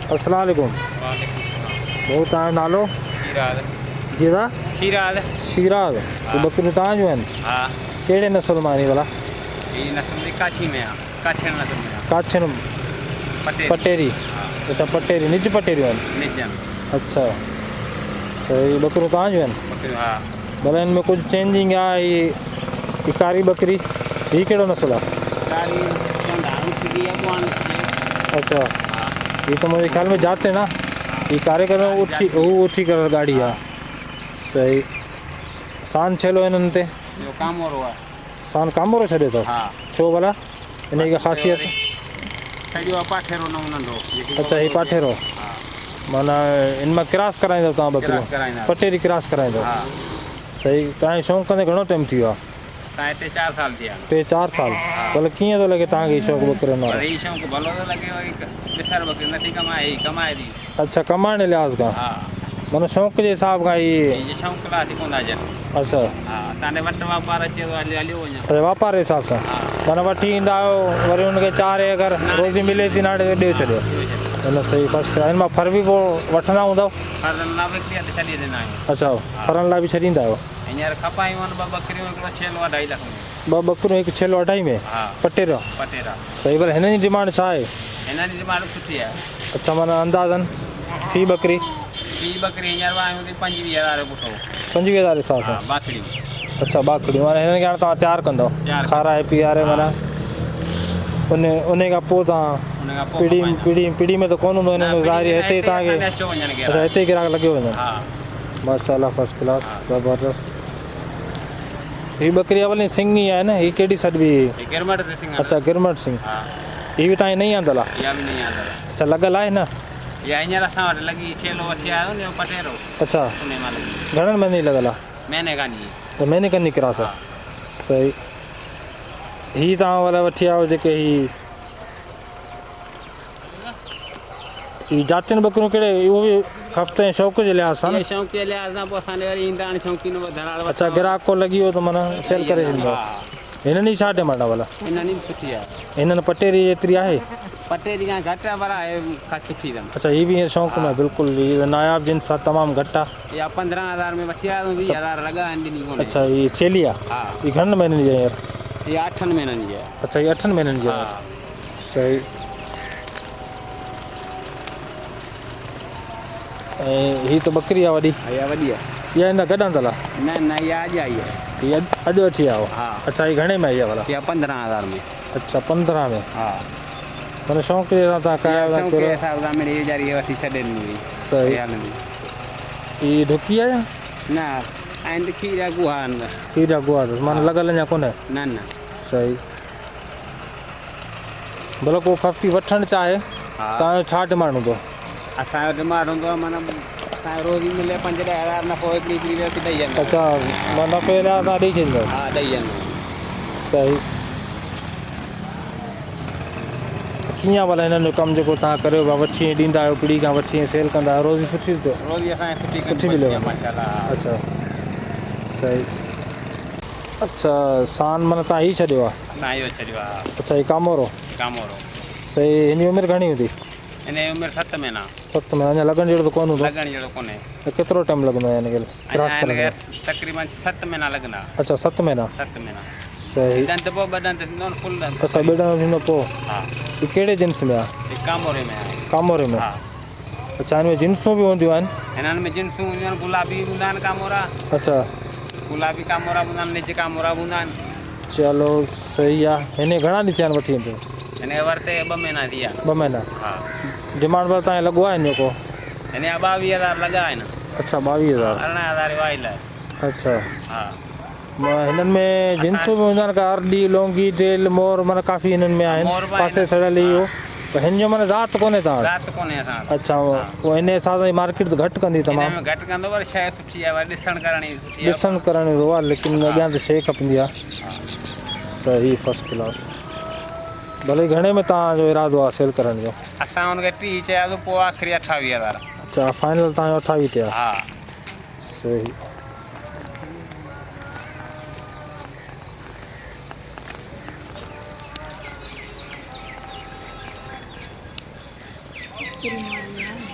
अस्सलाम वालेकुम। वालेकुम सलाम। बहुत तव्हांजो नालो? शीराज। जीरा शीराज। शीराज। हाँ। बकरियूं तव्हांजूं आहिनि? हाँ। कहिड़े नस्ल मां आहिनि भला? ये नस्ल जी काछी में आहे, काछड़ नस्ल में आहे। काछन पटेरी। पटेरी। हाँ। अच्छा पटेरी, निज पटेरियूं आहिनि? निजन। अच्छा सही। बकरियूं तव्हांजूं आहिनि? बकरियूं हाँ। भला हिन में कुझु चेंजिंग आहे? ही कारी बकरी, ही कहिड़ो नस्ल आहे? कारी चवंदा उठदी आहे कोन से। अच्छा हाँ। ये तो मुझे ख्याल में जाते ना, ये कारे कर उठी कर गाड़ी आहे। सही। सान छेलो हिननि ते? जो कामोरो आहे। सान कामोरो छॾियो अथव? हाँ। छो भला? इन जी ख़ासियत? सॼो आहे पाठेरो न नंढो। अच्छा ही पाठेरो। हाँ। माना इन मां क्रास कराईंदव तव्हां बकरियूं? क्रास कराईंदा। पटेरी क्रास कराईंदव? हाँ। सही। तव्हांजे शौक़ु कंदे घणो टाइम थी वियो आहे? असांजे 4 साल थिया। 3-4 साल। भले कीअं थो लॻे तव्हांखे शौक़ु बकरियुनि वारो? वरी शौक़ु भलो थो लॻे, वरी ॾिसण बकरी नथी कमाए, कमाए थी। अच्छा कमाइण जे लिहाज़ खां? हा। माना शौक़ु जे हिसाब खां ये शौक़ु लाइ कोन था अचनि। अच्छा। हा। तव्हांजे वटि वापारु अचे थो हलियो वञो। अच्छा वापार जे हिसाब सां? हा। माना वठी ईंदा आहियो, वरी हुनखे चारे अगरि रोज़ी मिले थी नाड़े ॾियो छॾियो। न सही फर्स्ट क्लास। हिन मां फर बि पोइ वठंदा हूंदव? फरनि लाइ बि छॾे ॾींदा आहियूं। अच्छा फरनि लाइ बि छॾींदा आहियो? हींअर खपायूं आहिनि 2 बकरियूं, हिकिड़ो छेलो 2.5 लख में। 2 बकरियूं, हिकु छेलो 2.5 में? हा। पटेरा? पटेरा। सही। भले हिन जी डिमांड छा आहे? हिन जी डिमांड सुठी आहे। अच्छा माना अंदाज़न फी बकरी? ॿी बकरी हींअर आहियूं थी 25,000 पुठो। 25,000 हिसाब सां? हा बाकड़ी। अच्छा बाकड़ी। माना हिननि खे हाणे तव्हां तयारु कंदव? तयारु खाराए पीआरे माना उन खां पोइ तव्हां उन खां पोइ पीढ़ी में त कोन हूंदो हिन में ज़ाहिर? हिते ई तव्हांखे? अचो वञनि खे। अच्छा हिते ई ग्राहक लॻियो वञनि? हा। माशाल्लाह फर्स्ट क्लास। ज़बरदस्त। हीअ बकरी अवली सिंगी आहे न? हीअ कहिड़ी सॾिबी? गिरमट ते सिंग। अच्छा गिरमट सिंग। हा। हीअ बि तव्हांजी नई आंदल आहे? इहा बि नहीं आंदल। अच्छा लॻल आहे न? इहा हींअर असां वटि लॻी, छेलो वठी आयो न पटेरो। अच्छा उन मां लॻी। घणनि महीने लॻल आहे? महीने कानी। त महीने कनी क्रास आहे? सही। हीअ तव्हां वाला वठी आयो जेके हीअ जातियुनि बकरियूं कहिड़े? उहो बि हफ़्ते ऐं शौक़ु जे लिहाज़ सां? शौक़ु जे लिहाज़ सां पोइ असांजे वरी ईंदा आहिनि शौक़ीन वधण। अच्छा ग्राहक को लॻी वियो त माना सेल करे ॾींदो? हिननि जी छा डिमांड आहे भला? हिननि जी सुठी आहे। हिननि पटेरी एतिरी आहे? पटेरी खां घटि आहे पर आहे सुठी अथनि। अच्छा हीअ बि हीअं शौक़ु में बिल्कुलु हीअ नायाब जिन्स आहे, तमामु घटि आहे? इहा 15,000 में वठी आया 20,000 लॻा आहिनि ॾिनी कोन्हे। अच्छा हीअ छेली आहे? हा। हीअ घणनि महीननि जी आहे हींअर? इहा 8 महीननि जी आहे। अच्छा हीअ 8 महीननि जी आहे? हा। सही। ऐं हीअ त बकरी आहे वॾी? इहा वॾी आहे। इहा हिन गॾु आंदल आहे? न न इहा अॼु आई आहे। हीअ अॼु वठी आयो? हा। अच्छा हीअ घणे में आई आहे भला? इहा 15,000 में। अच्छा 15 में? हा। माना शौक़ु जे हिसाब सां कयो? शौक़ु जे हिसाब सां मिड़ी वीचारी वठी छॾे ॾिनी। सही। हलंदी। हीअ ढुकी आहे? न आहिनि खीरा गुहा आहिनि। खीरा गुहा माना लॻल अञा कोन्हे? न न। सही। भला को खपी वठणु चाहे तव्हांजो छा डिमांड हूंदो? असांजो डिमांड हूंदो आहे माना असांजो रोज़ी मिले 5-10,000 नफ़ो हिकिड़ी रोटी ॾेई वेंदो। अच्छा मां नफ़े जे लिहाज़ सां ॾेई छॾींदव? हा ॾेई वेंदो। सही। कीअं भला हिननि जो कमु जेको तव्हां करियो पिया, वठी ॾींदा आहियो पीढ़ी खां वठी सेल कंदा आहियो, रोज़ी सुठी अथव? रोज़ी असांखे सुठी मिलेव? माशाल्लाह। अच्छा सही। अच्छा सान माना तव्हां ही छॾियो आहे? न इहो छॾियो आहे। अच्छा हीअ कामोरो? कामोरो। सही। हिन जी उमिरि घणी हूंदी? हिन जी उमिरि 7 महीना। 7 महीना। अञा लॻण जहिड़ो त कोन हूंदो? लॻण जहिड़ो कोन्हे। त केतिरो टाइम लॻंदो आहे हिनखे क्रॉस करण में? तक़रीबन 7 महीना लॻंदा। अच्छा 7 महीना? 7 महीना। सही। ॾंद पोइ 2 ॾंद थींदो न फुल ॾंद। अच्छा 2 ॾंद थींदो पोइ? हा। हीअ कहिड़े जिन्स में आहे? हीअ कामोरे में आहे। कामोरे में? हा। अच्छा हिन में जिन्सूं बि हूंदियूं आहिनि? हिननि में जिन्सूं हूंदियूं आहिनि, गुलाबी हूंदा आहिनि कामोरा। अच्छा गुलाबी कामोरा हूंदा आहिनि, निज कामोरा हूंदा आहिनि। चलो सही आहे। हिन घणा ॾींहं थिया आहिनि वठी वेंदो? हिन खे वरिते 2 महीना थी विया। 2 महीना? हा। डिमांड पर तव्हांखे लॻो आहे हिन जो? हिन जा 22,000 लॻा आहिनि। अच्छा 22,000? 18,000 वाइल आहे। अच्छा। हा। हिननि में जिन्सूं बि हूंदा आहिनि का? अर्ली लोंगी टेल मोर माना काफ़ी हिननि में आहिनि पासे सड़ियल इहो? त हिन जो माना ज़ात कोन्हे तव्हां? ज़ात कोन्हे असां वटि। अच्छा पोइ हिन हिसाब सां मार्केट त घटि कंदी तमामु? हिन में घटि कंदो पर शइ सुठी आहे, वरी ॾिसणु करण जी सुठी आहे। ॾिसणु करण जो आहे लेकिन अॻियां त शइ खपंदी आहे। सही फर्स्ट क्लास। भले घणे में तव्हांजो इरादो आहे सेल करण जो? असां हुनखे 30 चयासीं, पोइ आख़िरी 28,000। अच्छा फाइनल तव्हांजो 28 ते आहे? हा। सही। पूरी मारनी है